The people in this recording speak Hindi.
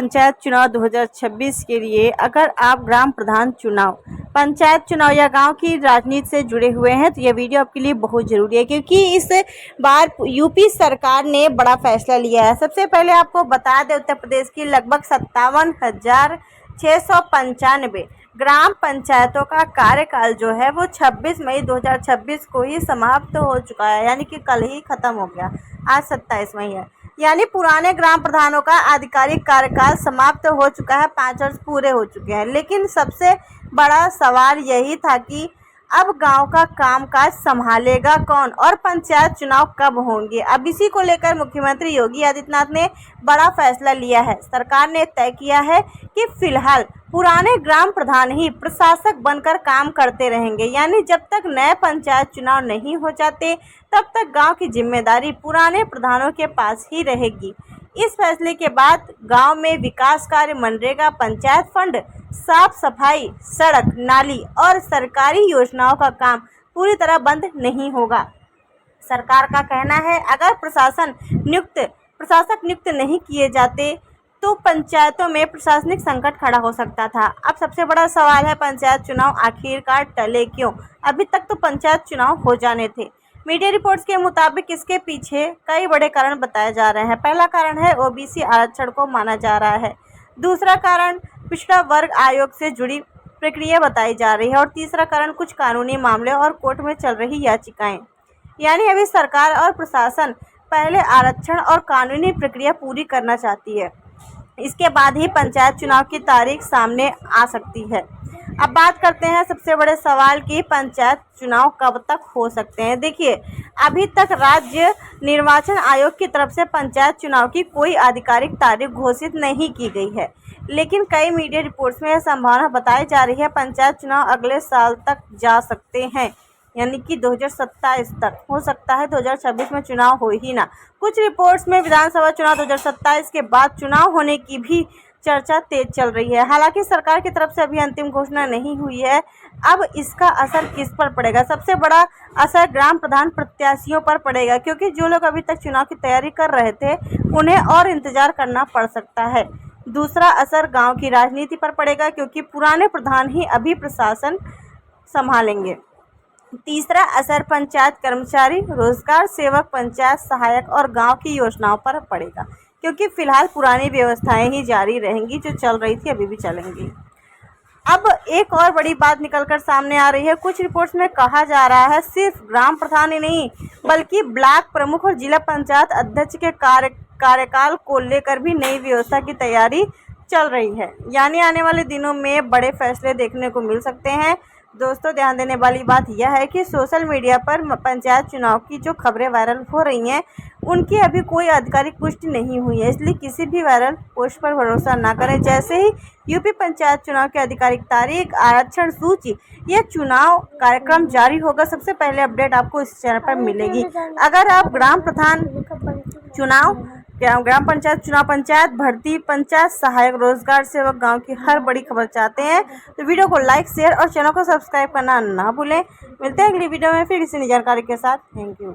पंचायत चुनाव 2026 के लिए अगर आप ग्राम प्रधान चुनाव, पंचायत चुनाव या गांव की राजनीति से जुड़े हुए हैं तो यह वीडियो आपके लिए बहुत ज़रूरी है, क्योंकि इस बार यूपी सरकार ने बड़ा फैसला लिया है। सबसे पहले आपको बता दें, उत्तर प्रदेश की लगभग 57,695 ग्राम पंचायतों का कार्यकाल जो है वो 26 मई 2026 को ही समाप्त हो चुका है, यानी कि कल ही खत्म हो गया। आज 27 मई है, यानी पुराने ग्राम प्रधानों का आधिकारिक कार्यकाल समाप्त हो चुका है, 5 वर्ष पूरे हो चुके हैं। लेकिन सबसे बड़ा सवाल यही था कि अब गांव का कामकाज संभालेगा कौन और पंचायत चुनाव कब होंगे। अब इसी को लेकर मुख्यमंत्री योगी आदित्यनाथ ने बड़ा फैसला लिया है। सरकार ने तय किया है कि फिलहाल पुराने ग्राम प्रधान ही प्रशासक बनकर काम करते रहेंगे, यानी जब तक नए पंचायत चुनाव नहीं हो जाते तब तक गांव की जिम्मेदारी पुराने प्रधानों के पास ही रहेगी। इस फैसले के बाद गांव में विकास कार्य, मनरेगा, पंचायत फंड, साफ सफाई, सड़क, नाली और सरकारी योजनाओं का काम पूरी तरह बंद नहीं होगा। सरकार का कहना है अगर प्रशासक नियुक्त नहीं किए जाते तो पंचायतों में प्रशासनिक संकट खड़ा हो सकता था। अब सबसे बड़ा सवाल है, पंचायत चुनाव आखिरकार टले क्यों? अभी तक तो पंचायत चुनाव हो जाने थे। मीडिया रिपोर्ट्स के मुताबिक इसके पीछे कई बड़े कारण बताए जा रहे हैं। पहला कारण है ओबीसी आरक्षण को माना जा रहा है। दूसरा कारण पिछड़ा वर्ग आयोग से जुड़ी प्रक्रिया बताई जा रही है और तीसरा कारण कुछ कानूनी मामले और कोर्ट में चल रही याचिकाएं। यानी अभी सरकार और प्रशासन पहले आरक्षण और कानूनी प्रक्रिया पूरी करना चाहती है, इसके बाद ही पंचायत चुनाव की तारीख सामने आ सकती है। अब बात करते हैं सबसे बड़े सवाल की, पंचायत चुनाव कब तक हो सकते हैं। देखिए, अभी तक राज्य निर्वाचन आयोग की तरफ से पंचायत चुनाव की कोई आधिकारिक तारीख घोषित नहीं की गई है, लेकिन कई मीडिया रिपोर्ट्स में यह संभावना बताई जा रही है पंचायत चुनाव अगले साल तक जा सकते हैं, यानी कि 2027 तक हो सकता है। 2026 में चुनाव हो ही ना। कुछ रिपोर्ट्स में विधानसभा चुनाव 2027 के बाद चुनाव होने की भी चर्चा तेज चल रही है। हालांकि सरकार की तरफ से अभी अंतिम घोषणा नहीं हुई है। अब इसका असर किस पर पड़ेगा? सबसे बड़ा असर ग्राम प्रधान प्रत्याशियों पर पड़ेगा, क्योंकि जो लोग अभी तक चुनाव की तैयारी कर रहे थे उन्हें और इंतजार करना पड़ सकता है। दूसरा असर गाँव की राजनीति पर पड़ेगा, क्योंकि पुराने प्रधान ही अभी प्रशासन संभालेंगे। तीसरा असर पंचायत कर्मचारी, रोजगार सेवक, पंचायत सहायक और गांव की योजनाओं पर पड़ेगा, क्योंकि फिलहाल पुरानी व्यवस्थाएं ही जारी रहेंगी, जो चल रही थी अभी भी चलेंगी। अब एक और बड़ी बात निकलकर सामने आ रही है। कुछ रिपोर्ट्स में कहा जा रहा है सिर्फ ग्राम प्रधान ही नहीं बल्कि ब्लॉक प्रमुख और जिला पंचायत अध्यक्ष के कार्यकाल को लेकर भी नई व्यवस्था की तैयारी चल रही है, यानी आने वाले दिनों में बड़े फैसले देखने को मिल सकते हैं। दोस्तों, ध्यान देने वाली बात यह है कि सोशल मीडिया पर पंचायत चुनाव की जो खबरें वायरल हो रही हैं उनकी अभी कोई आधिकारिक पुष्टि नहीं हुई है, इसलिए किसी भी वायरल पोस्ट पर भरोसा ना करें। जैसे ही यूपी पंचायत चुनाव की आधिकारिक तारीख, आरक्षण सूची या चुनाव कार्यक्रम जारी होगा, सबसे पहले अपडेट आपको इस चैनल पर मिलेगी। अगर आप ग्राम प्रधान चुनाव, ग्राम पंचायत चुनाव, पंचायत भर्ती, पंचायत सहायक, रोजगार सेवक, गांव की हर बड़ी खबर चाहते हैं तो वीडियो को लाइक, शेयर और चैनल को सब्सक्राइब करना ना भूलें। मिलते हैं अगली वीडियो में फिर किसी नई जानकारी के साथ। Thank you.